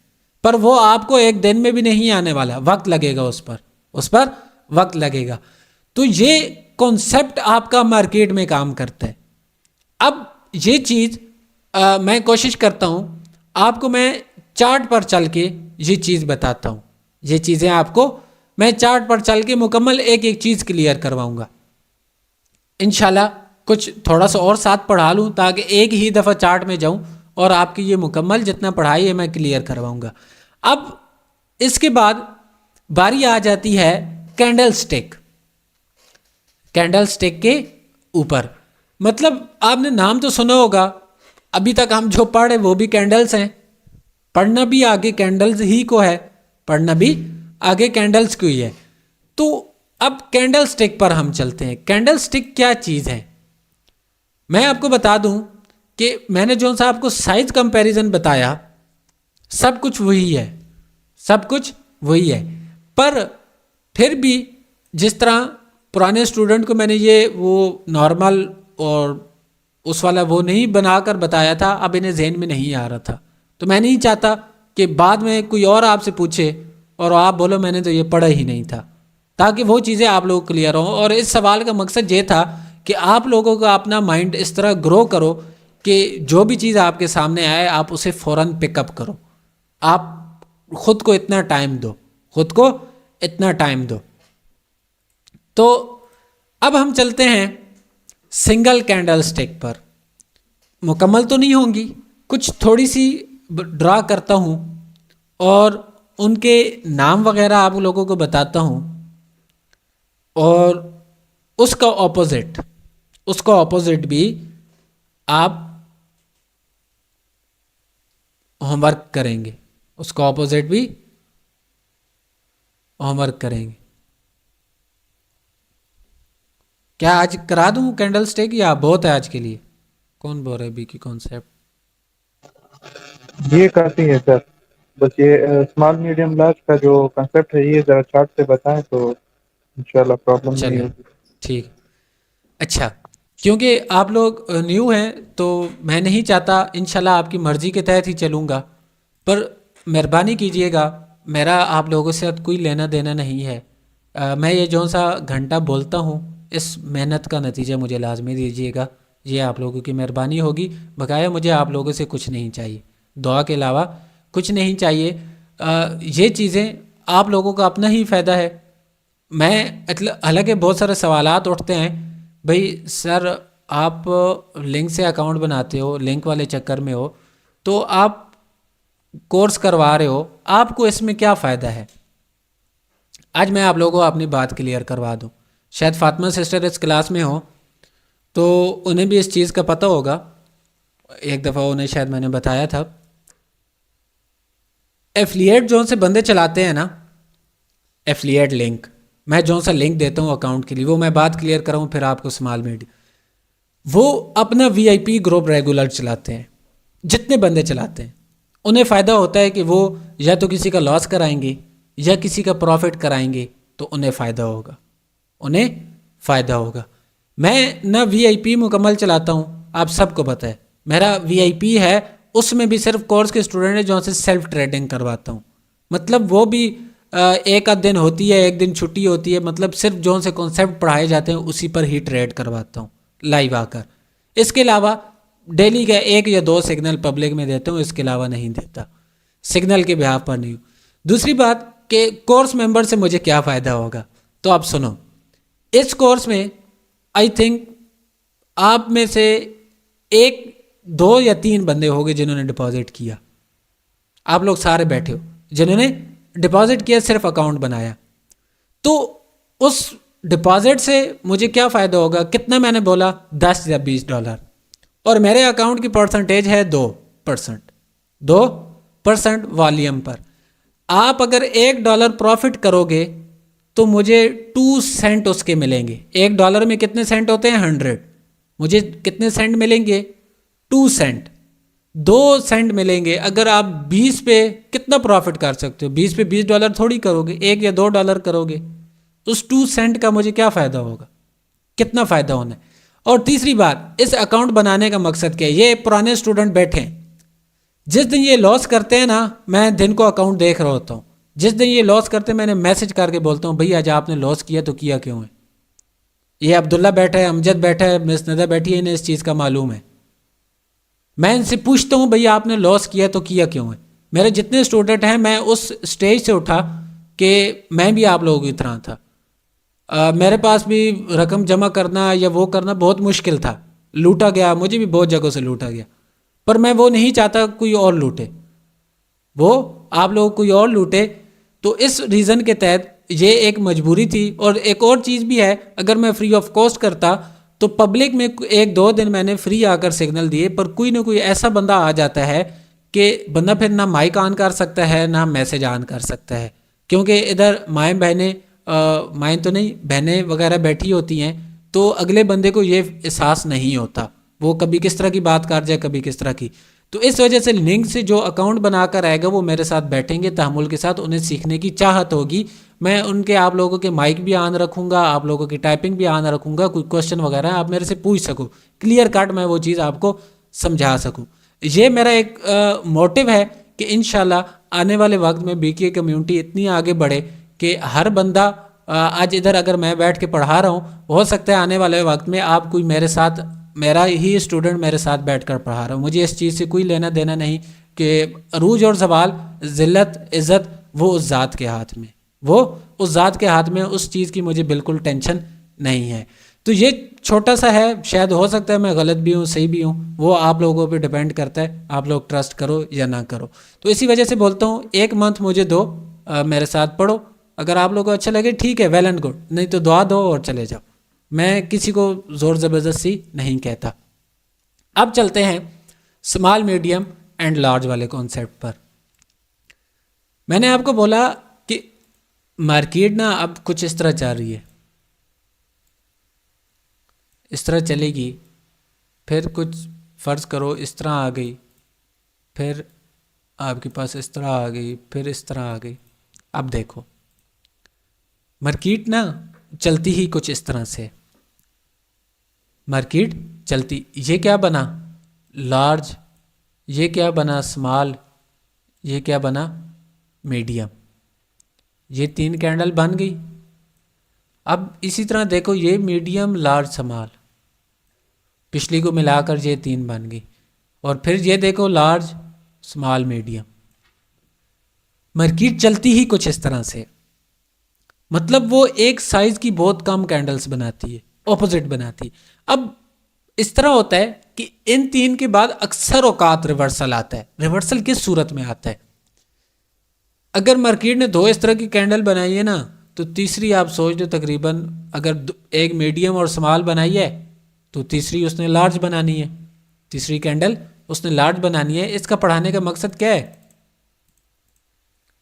पर वो आपको एक दिन में भी नहीं आने वाला, वक्त लगेगा उस पर वक्त लगेगा। तो ये कॉन्सेप्ट आपका मार्केट में काम करता है। अब ये चीज़ मैं कोशिश करता हूँ आपको मैं चार्ट पर चल के ये चीज़ बताता हूँ, ये चीज़ें आपको मैं चार्ट पर चल के मुकम्मल एक एक चीज़ क्लियर करवाऊँगा इंशाल्लाह। कुछ थोड़ा सा और साथ पढ़ा लूँ ताकि एक ही दफ़ा चार्ट में जाऊँ और आपकी ये मुकम्मल जितना पढ़ाई है मैं क्लियर करवाऊँगा। अब इसके बाद बारी आ जाती है कैंडल स्टिक, कैंडल स्टिक के ऊपर। मतलब आपने नाम तो सुना होगा, अभी तक हम जो पढ़े वो भी कैंडल्स हैं, पढ़ना भी आगे कैंडल्स ही को है, पढ़ना भी आगे कैंडल्स को ही है। तो अब कैंडल स्टिक पर हम चलते हैं। कैंडल स्टिक क्या चीज़ है मैं आपको बता दूं कि मैंने जो सा आपको साइज कंपैरिजन बताया सब कुछ वही है, सब कुछ वही है, पर फिर भी जिस तरह पुराने स्टूडेंट को मैंने ये वो नॉर्मल और उस वाला वो नहीं बनाकर बताया था, अब इन्हें जहन में नहीं आ रहा था। तो मैं नहीं चाहता कि बाद में कोई और आपसे पूछे और आप बोलो मैंने तो ये पढ़ा ही नहीं था, ताकि वो चीज़ें आप लोग क्लियर हों। और इस सवाल का मकसद ये था कि आप लोगों का अपना माइंड इस तरह ग्रो करो कि जो भी चीज़ आपके सामने आए आप उसे फ़ौरन पिकअप करो। आप खुद को इतना टाइम दो, खुद को इतना टाइम दो। तो अब हम चलते हैं सिंगल कैंडल स्टिक पर। मुकम्मल तो नहीं होंगी, कुछ थोड़ी सी ड्रा करता हूँ और उनके नाम वगैरह आप लोगों को बताता हूँ, और उसका ऑपोजिट भी आप होमवर्क करेंगे, उसका ऑपोजिट भी होमवर्क करेंगे। क्या आज करा दूं कैंडल स्टिक या बहुत है आज के लिए? कौन बोल रहा है बी की कॉन्सेप्ट? ये काफी है सर, बस ये स्मॉल मीडियम लार्ज का जो कंसेप्ट है ये जरा चार्ट से बताएं तो इंशाल्लाह प्रॉब्लम नहीं चले होगी। ठीक। अच्छा, क्योंकि आप लोग न्यू हैं तो मैं नहीं चाहता, इंशाल्लाह आपकी मर्ज़ी के तहत ही चलूँगा, पर मेहरबानी कीजिएगा, मेरा आप लोगों से कोई लेना देना नहीं है। मैं ये जो सा घंटा बोलता हूँ इस मेहनत का नतीजा मुझे लाजमी दीजिएगा, ये आप लोगों की मेहरबानी होगी। बकाया मुझे आप लोगों से कुछ नहीं चाहिए, दुआ के अलावा कुछ नहीं चाहिए। ये चीज़ें आप लोगों का अपना ही फ़ायदा है। मैं हालांकि बहुत सारे सवालात उठते हैं, भाई सर आप लिंक से अकाउंट बनाते हो, लिंक वाले चक्कर में हो, तो आप कोर्स करवा रहे हो, आपको इसमें क्या फ़ायदा है? आज मैं आप लोगों को अपनी बात क्लियर करवा दूं। शायद फातिमा सिस्टर इस क्लास में हो तो उन्हें भी इस चीज़ का पता होगा, एक दफ़ा उन्हें शायद मैंने बताया था। एफिलिएट जो से बंदे चलाते हैं ना, एफिलिएट लिंक, मैं जो सा लिंक देता हूँ अकाउंट के लिए, वो मैं बात क्लियर कराऊँ फिर आपको स्मॉल मीडिया, वो अपना वीआईपी ग्रुप रेगुलर चलाते हैं। जितने बंदे चलाते हैं उन्हें फ़ायदा होता है कि वो या तो किसी का लॉस कराएंगे या किसी का प्रॉफिट कराएंगे, तो उन्हें फ़ायदा होगा। मैं ना वीआईपी मुकम्मल चलाता हूँ, आप सबको पता है मेरा वीआईपी है, उसमें भी सिर्फ कोर्स के स्टूडेंट हैं जो से सेल्फ ट्रेडिंग करवाता हूँ। मतलब वो भी एक आध दिन होती है, एक दिन छुट्टी होती है, मतलब सिर्फ जो से कॉन्सेप्ट पढ़ाए जाते हैं उसी पर ही ट्रेड करवाता हूँ लाइव आकर। इसके अलावा डेली का 1 या 2 सिग्नल पब्लिक में देता हूँ, इसके अलावा नहीं देता, सिग्नल के बिहाफ पर नहीं हूँ। दूसरी बात कि कोर्स मेंबर से मुझे क्या फ़ायदा होगा, तो आप सुनो। इस कोर्स में आई थिंक आप में से 1, 2 या 3 बंदे होंगे जिन्होंने डिपॉजिट किया। आप लोग सारे बैठे हो जिन्होंने डिपॉजिट किया, सिर्फ अकाउंट बनाया। तो उस डिपॉजिट से मुझे क्या फ़ायदा होगा? कितना मैंने बोला, $10 या $20, और मेरे अकाउंट की परसेंटेज है 2% वॉल्यूम पर। आप अगर $1 प्रॉफिट करोगे तो मुझे 2 सेंट उसके मिलेंगे। $1 में कितने सेंट होते हैं? 100। मुझे कितने सेंट मिलेंगे? 2 सेंट, 2 सेंट मिलेंगे। अगर आप 20 पे कितना प्रॉफिट कर सकते हो? 20 पे $20 थोड़ी करोगे, $1 या $2 करोगे। उस 2 सेंट का मुझे क्या फ़ायदा होगा? कितना फ़ायदा होना है? और तीसरी बात, इस अकाउंट बनाने का मकसद क्या है? ये पुराने स्टूडेंट बैठे हैं, जिस दिन ये लॉस करते हैं ना, मैं दिन को अकाउंट देख रहा होता हूँ। जिस दिन ये लॉस करते हैं मैंने मैसेज करके बोलता हूँ, भैया आज आपने लॉस किया तो किया क्यों है? ये अब्दुल्ला बैठा है, अमजद बैठा है, मिस नदा बैठी है, इन्हें इस चीज़ का मालूम है। मैं इनसे पूछता हूँ भैया आपने लॉस किया तो किया क्यों है? मेरे जितने स्टूडेंट हैं, मैं उस स्टेज से उठा कि मैं भी आप लोगों की तरह था। मेरे पास भी रकम जमा करना या वो करना बहुत मुश्किल था, लूटा गया, मुझे भी बहुत जगहों से लूटा गया, पर मैं वो नहीं चाहता कोई और लूटे, वो आप लोग कोई और लूटे। तो इस रीज़न के तहत ये एक मजबूरी थी। और एक और चीज़ भी है, अगर मैं फ्री ऑफ कॉस्ट करता तो पब्लिक में 1-2 दिन मैंने फ्री आकर सिग्नल दिए, पर कोई ना कोई ऐसा बंदा आ जाता है कि बंदा फिर ना माइक ऑन कर सकता है ना मैसेज ऑन कर सकता है, क्योंकि इधर माएँ बहनें माएँ तो नहीं, बहनें वगैरह बैठी होती हैं, तो अगले बंदे को ये एहसास नहीं होता वो कभी किस तरह की बात कर जाए, कभी किस तरह की। तो इस वजह से लिंक से जो अकाउंट बनाकर आएगा वो मेरे साथ बैठेंगे तहमुल के साथ, उन्हें सीखने की चाहत होगी। मैं उनके आप लोगों के माइक भी ऑन रखूँगा, आप लोगों की टाइपिंग भी ऑन रखूँगा, कोई क्वेश्चन वगैरह आप मेरे से पूछ सको, क्लियर कट मैं वो चीज़ आपको समझा सकूँ। ये मेरा एक मोटिव है कि इंशाल्लाह आने वाले वक्त में बीके कम्युनिटी इतनी आगे बढ़े कि हर बंदा आज इधर अगर मैं बैठ के पढ़ा रहा हूँ, हो सकता है आने वाले वक्त में आप कोई मेरे साथ, मेरा ही स्टूडेंट मेरे साथ बैठकर पढ़ा रहा हूँ। मुझे इस चीज़ से कोई लेना देना नहीं कि अरूज और ज़वाल, ज़िल्लत, इज़्ज़त वो उस ज़ात के हाथ में, वो उस ज़ात के हाथ में, उस चीज़ की मुझे बिल्कुल टेंशन नहीं है। तो ये छोटा सा है, शायद हो सकता है मैं गलत भी हूँ सही भी हूँ, वो आप लोगों पे डिपेंड करता है, आप लोग ट्रस्ट करो या ना करो। तो इसी वजह से बोलता हूँ 1 मंथ मुझे दो, मेरे साथ पढ़ो, अगर आप लोगों को अच्छा लगे ठीक है, वेल एंड गुड, नहीं तो दुआ दो और चले जाओ। मैं किसी को ज़ोर ज़बरदस्ती नहीं कहता। अब चलते हैं स्मॉल मीडियम एंड लार्ज वाले कॉन्सेप्ट पर। मैंने आपको बोला कि मार्केट ना अब कुछ इस तरह चल रही है, इस तरह चलेगी, फिर कुछ फ़र्ज़ करो इस तरह आ गई, फिर आपके पास इस तरह आ गई, फिर इस तरह आ गई। अब देखो मार्केट ना चलती ही कुछ इस तरह से, मार्केट चलती, ये क्या बना लार्ज, ये क्या बना स्मॉल, ये क्या बना मीडियम, ये 3 कैंडल बन गई। अब इसी तरह देखो ये मीडियम लार्ज स्मॉल, पिछली को मिलाकर ये 3 बन गई, और फिर ये देखो लार्ज स्मॉल मीडियम। मार्केट चलती ही कुछ इस तरह से, मतलब वो एक साइज की बहुत कम कैंडल्स बनाती है, ऑपोजिट बनाती है। अब इस तरह होता है कि इन 3 के बाद अक्सर औकात रिवर्सल आता है। रिवर्सल किस सूरत में आता है? अगर मार्केट ने 2 इस तरह की कैंडल बनाई है ना, तो तीसरी आप सोच लो तकरीबन, अगर एक मीडियम और स्मॉल बनाई है तो तीसरी उसने लार्ज बनानी है, तीसरी कैंडल उसने लार्ज बनानी है। इसका पढ़ाने का मकसद क्या है?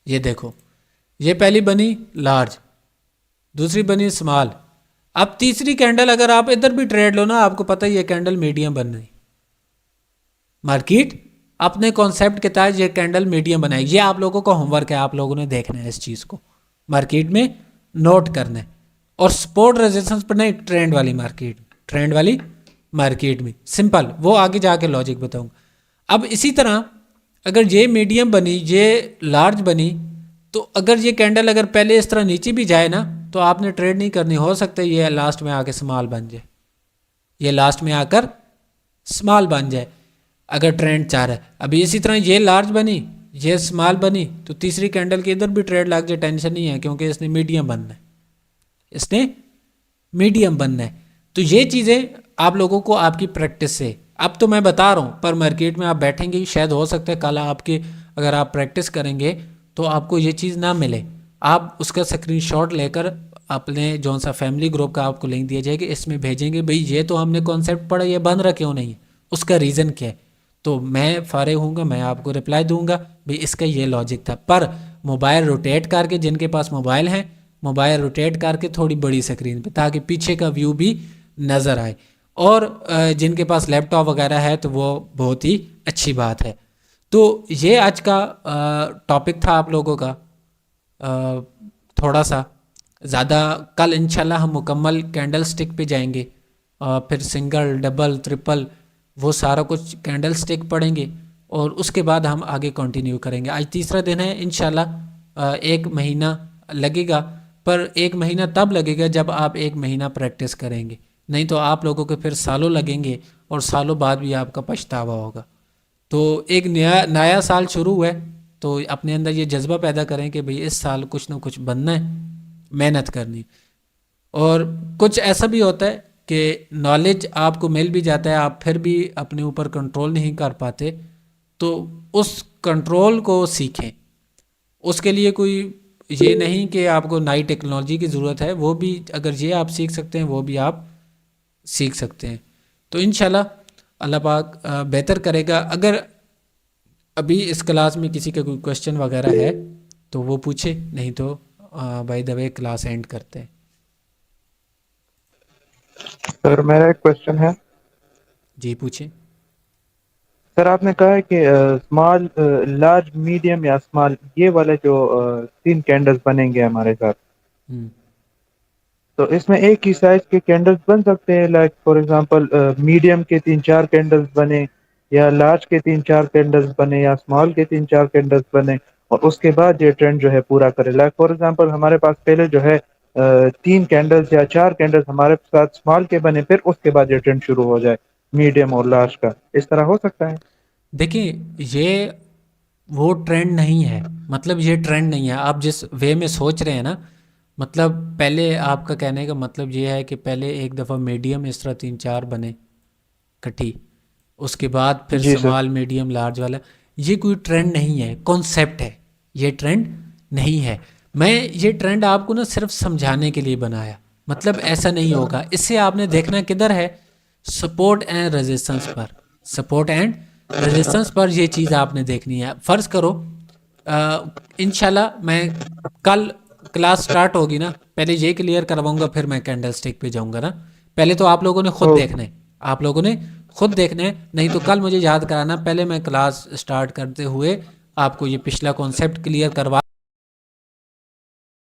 ये देखो ये पहली बनी लार्ज, दूसरी बनी स्मॉल, अब तीसरी कैंडल अगर आप इधर भी ट्रेड लो ना, आपको पता ही ये कैंडल मीडियम बन रही। मार्केट अपने कॉन्सेप्ट के तहत ये कैंडल मीडियम बनाएगी। ये आप लोगों का होमवर्क है, आप लोगों ने देखना है इस चीज़ को, मार्केट में नोट करना है। और सपोर्ट रेजिस्टेंस पर नहीं, ट्रेंड वाली मार्केट, ट्रेंड वाली मार्केट में सिंपल, वो आगे जाके लॉजिक बताऊंगा। अब इसी तरह अगर ये मीडियम बनी, ये लार्ज बनी, तो अगर ये कैंडल अगर पहले इस तरह नीचे भी जाए ना, तो आपने ट्रेड नहीं करनी, हो सकता है ये लास्ट में आके स्मॉल बन जाए, ये लास्ट में आकर स्मॉल बन जाए अगर ट्रेंड चाह रहा है। अभी इसी तरह ये लार्ज बनी, ये स्मॉल बनी, तो तीसरी कैंडल के इधर भी ट्रेड लग जाए, टेंशन नहीं है, क्योंकि इसने मीडियम बनना है, इसने मीडियम बनना है। तो ये चीज़ें आप लोगों को आपकी प्रैक्टिस से, अब तो मैं बता रहा हूँ, पर मार्केट में आप बैठेंगे, शायद हो सकता है कल आपके, अगर आप प्रैक्टिस करेंगे तो आपको ये चीज़ ना मिले, आप उसका स्क्रीनशॉट लेकर अपने जौन सा फैमिली ग्रुप का आपको लिंक दिया जाएगा, इसमें भेजेंगे, भाई ये तो हमने कॉन्सेप्ट पढ़ा, ये बन रहा क्यों नहीं है, उसका रीज़न क्या है। तो मैं फारे हूँगा, मैं आपको रिप्लाई दूंगा, भाई इसका ये लॉजिक था। पर मोबाइल रोटेट करके, जिनके पास मोबाइल हैं, मोबाइल रोटेट करके थोड़ी बड़ी स्क्रीन पे, ताकि पीछे का व्यू भी नज़र आए, और जिनके पास लैपटॉप वगैरह है तो वो बहुत ही अच्छी बात है। तो ये आज का टॉपिक था आप लोगों का, थोड़ा सा ज़्यादा। कल इंशाल्लाह हम मुकम्मल कैंडल स्टिक पे जाएंगे, फिर सिंगल डबल ट्रिपल वो सारा कुछ कैंडल स्टिक पढ़ेंगे, और उसके बाद हम आगे कंटिन्यू करेंगे। आज तीसरा दिन है, इंशाल्लाह 1 महीना लगेगा, पर 1 महीना तब लगेगा जब आप 1 महीना प्रैक्टिस करेंगे, नहीं तो आप लोगों को फिर सालों लगेंगे, और सालों बाद भी आपका पछतावा होगा। तो एक नया साल शुरू हुआ है, तो अपने अंदर ये जज्बा पैदा करें कि भाई इस साल कुछ ना कुछ बनना है, मेहनत करनी। और कुछ ऐसा भी होता है कि नॉलेज आपको मिल भी जाता है, आप फिर भी अपने ऊपर कंट्रोल नहीं कर पाते, तो उस कंट्रोल को सीखें। उसके लिए कोई ये नहीं कि आपको नई टेक्नोलॉजी की ज़रूरत है, वो भी अगर ये आप सीख सकते हैं, वो भी आप सीख सकते हैं। तो इंशाल्लाह अल्लाह पाक बेहतर करेगा। अगर अभी इस क्लास में किसी का कोई क्वेश्चन वगैरह है तो वो पूछे, नहीं तो by the way class and करते हैं। सर मेरा एक क्वेश्चन है। जी पूछे। सर आपने कहा है कि स्मॉल लार्ज मीडियम या स्मॉल, ये वाले जो 3 कैंडल्स बनेंगे हमारे साथ, हम्म, तो इसमें एक ही साइज के कैंडल्स बन सकते हैं, लाइक फॉर एग्जांपल मीडियम के 3-4 कैंडल्स बने, या लार्ज के 3-4 कैंडल्स बने, या स्मॉल के 3-4 कैंडल्स बने, और उसके बाद ये ट्रेंड जो है पूरा करे। लाइक फॉर एग्जांपल हमारे पास पहले जो है 3 कैंडल्स या 4 कैंडल्स हमारे साथ स्मॉल के बने, फिर उसके बाद ये ट्रेंड शुरू हो जाए मीडियम और लार्ज का, इस तरह हो सकता है? देखिए ये वो ट्रेंड नहीं है, मतलब ये ट्रेंड नहीं है। आप जिस वे में सोच रहे हैं ना, मतलब पहले आपका कहने का मतलब ये है कि पहले एक दफ़ा मीडियम इस तरह 3-4 बने इकट्ठी, उसके बाद फिर जी सर। स्मॉल मीडियम लार्ज वाला। ये कोई ट्रेंड नहीं है, कॉन्सेप्ट है, ये ट्रेंड नहीं है। मैं ये ट्रेंड आपको ना सिर्फ समझाने के लिए बनाया, मतलब ऐसा नहीं होगा। इससे आपने देखना किधर है, सपोर्ट एंड रेजिस्टेंस पर, सपोर्ट एंड रेजिस्टेंस पर ये चीज़ आपने देखनी है। फ़र्ज़ करो इंशाल्लाह मैं कल क्लास स्टार्ट होगी ना, पहले ये क्लियर करवाऊंगा, फिर मैं कैंडल स्टिक पे जाऊंगा ना। पहले तो आप लोगों ने खुद ओके। देखना है, आप लोगों ने खुद देखना है, नहीं तो कल मुझे याद कराना। पहले मैं क्लास स्टार्ट करते हुए आपको ये पिछला कॉन्सेप्ट क्लियर करवा